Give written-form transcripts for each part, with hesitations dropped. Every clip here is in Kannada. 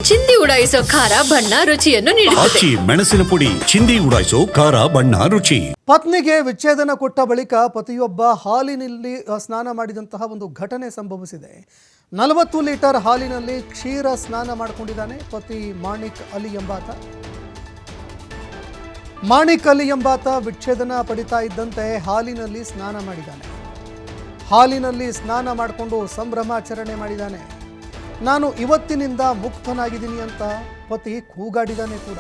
ಚಿಂದಿ ಉಡಾಯಿಸೋ ಖಾರ ಬಣ್ಣ ರುಚಿಯನ್ನು ನೀಡುತ್ತದೆ. ಆಚಿ ಮೆಣಸಿನ ಪುಡಿ ಚಿಂದಿ ಉಡಾಯಿಸೋ ಖಾರ ಬಣ್ಣ ರುಚಿ. ಪತ್ನಿಗೆ ವಿಚ್ಛೇದನ ಕೊಟ್ಟ ಬಳಿಕ ಪತಿಯೊಬ್ಬ ಹಾಲಿನಲ್ಲಿ ಸ್ನಾನ ಮಾಡಿದಂತಹ ಒಂದು ಘಟನೆ ಸಂಭವಿಸಿದೆ. 40 ಲೀಟರ್ ಹಾಲಿನಲ್ಲಿ ಕ್ಷೀರ ಸ್ನಾನ ಮಾಡಿಕೊಂಡಿದ್ದಾನೆ ಪತಿ ಮಾಣಿಕ್ ಅಲಿ ಎಂಬಾತ ವಿಚ್ಛೇದನ ಪಡಿತಾ ಇದ್ದಂತೆ ಹಾಲಿನಲ್ಲಿ ಸ್ನಾನ ಮಾಡಿದ್ದಾನೆ. ಹಾಲಿನಲ್ಲಿ ಸ್ನಾನ ಮಾಡಿಕೊಂಡು ಸಂಭ್ರಮಾಚರಣೆ ಮಾಡಿದ್ದಾನೆ. ನಾನು ಇವತ್ತಿನಿಂದ ಮುಕ್ತನಾಗಿದ್ದೀನಿ ಅಂತ ಪತಿ ಕೂಗಾಡಿದ್ದಾನೆ ಕೂಡ.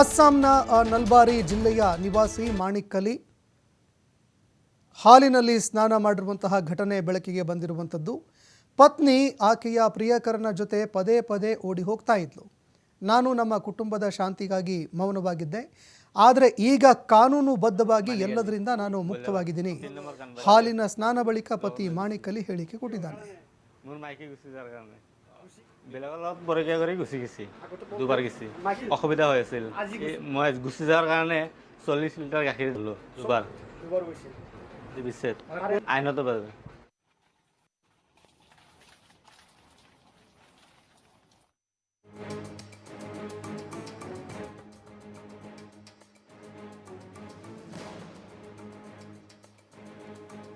ಅಸ್ಸಾಂನ ನಲ್ಬಾರಿ ಜಿಲ್ಲೆಯ ನಿವಾಸಿ ಮಾಣಿಕ್ ಅಲಿ ಹಾಲಿನಲ್ಲಿ ಸ್ನಾನ ಮಾಡಿರುವಂತಹ ಘಟನೆ ಬೆಳಕಿಗೆ ಬಂದಿರುವಂಥದ್ದು. ಪತ್ನಿ ಆಕೆಯ ಪ್ರಿಯಕರನ ಜೊತೆ ಪದೇ ಪದೇ ಓಡಿ ಹೋಗ್ತಾ ಇದ್ಲು. ನಾನು ನಮ್ಮ ಕುಟುಂಬದ ಶಾಂತಿಗಾಗಿ ಮೌನವಾಗಿದ್ದೆ, ಆದರೆ ಈಗ ಕಾನೂನುಬದ್ಧವಾಗಿ ಎಲ್ಲದರಿಂದ ನಾನು ಮುಕ್ತವಾಗಿದ್ದೀನಿ. ಹಾಲಿನ ಸ್ನಾನ ಬಳಿಕ ಪತಿ ಮಾಣಿಕ್ ಅಲಿ ಹೇಳಿಕೆ ಕೊಟ್ಟಿದ್ದಾನೆ. বেলেগত বৰগীয়া কৰি গুচি গেছি, দুবাৰ গেছি, অসুবিধা হৈ আছিল। মই গুচি যোৱাৰ কাৰণে 40 লিটাৰ গাখীৰ দিলোঁ দুবাৰ বিচ্ছেদ আইনত বাবে।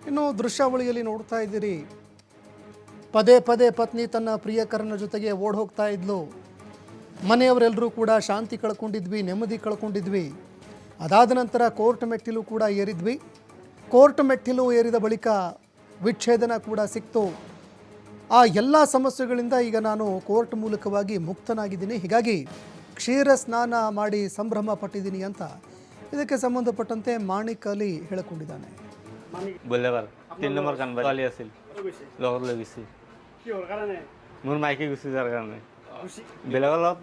ಇನ್ನು ದೃಶ್ಯಾವಳಿಯಲ್ಲಿ ನೋಡ್ತಾ ಇದ್ದೀರಿ, ಪದೇ ಪದೇ ಪತ್ನಿ ತನ್ನ ಪ್ರಿಯಕರನ ಜೊತೆಗೆ ಓಡ್ ಹೋಗ್ತಾ ಇದ್ಲು. ಮನೆಯವರೆಲ್ಲರೂ ಕೂಡ ಶಾಂತಿ ಕಳ್ಕೊಂಡಿದ್ವಿ, ನೆಮ್ಮದಿ ಕಳ್ಕೊಂಡಿದ್ವಿ. ಅದಾದ ನಂತರ ಕೋರ್ಟ್ ಮೆಟ್ಟಿಲು ಕೂಡ ಏರಿದ್ವಿ. ಕೋರ್ಟ್ ಮೆಟ್ಟಿಲು ಏರಿದ ಬಳಿಕ ವಿಚ್ಛೇದನ ಕೂಡ ಸಿಕ್ತು. ಆ ಎಲ್ಲ ಸಮಸ್ಯೆಗಳಿಂದ ಈಗ ನಾನು ಕೋರ್ಟ್ ಮೂಲಕವಾಗಿ ಮುಕ್ತನಾಗಿದ್ದೀನಿ, ಹೀಗಾಗಿ ಕ್ಷೀರ ಸ್ನಾನ ಮಾಡಿ ಸಂಭ್ರಮ ಪಟ್ಟಿದ್ದೀನಿ ಅಂತ ಇದಕ್ಕೆ ಸಂಬಂಧಪಟ್ಟಂತೆ ಮಾಣಿಕ್ ಅಲಿ ಹೇಳಿಕೊಂಡಿದ್ದಾನೆ. বুধবাৰ 3 নম্বৰ কানবা ছোৱালী আছিল, লগত লৈ গৈছি। মোৰ মাইকী গুচি যোৱাৰ কাৰণে বেলেগৰ লগত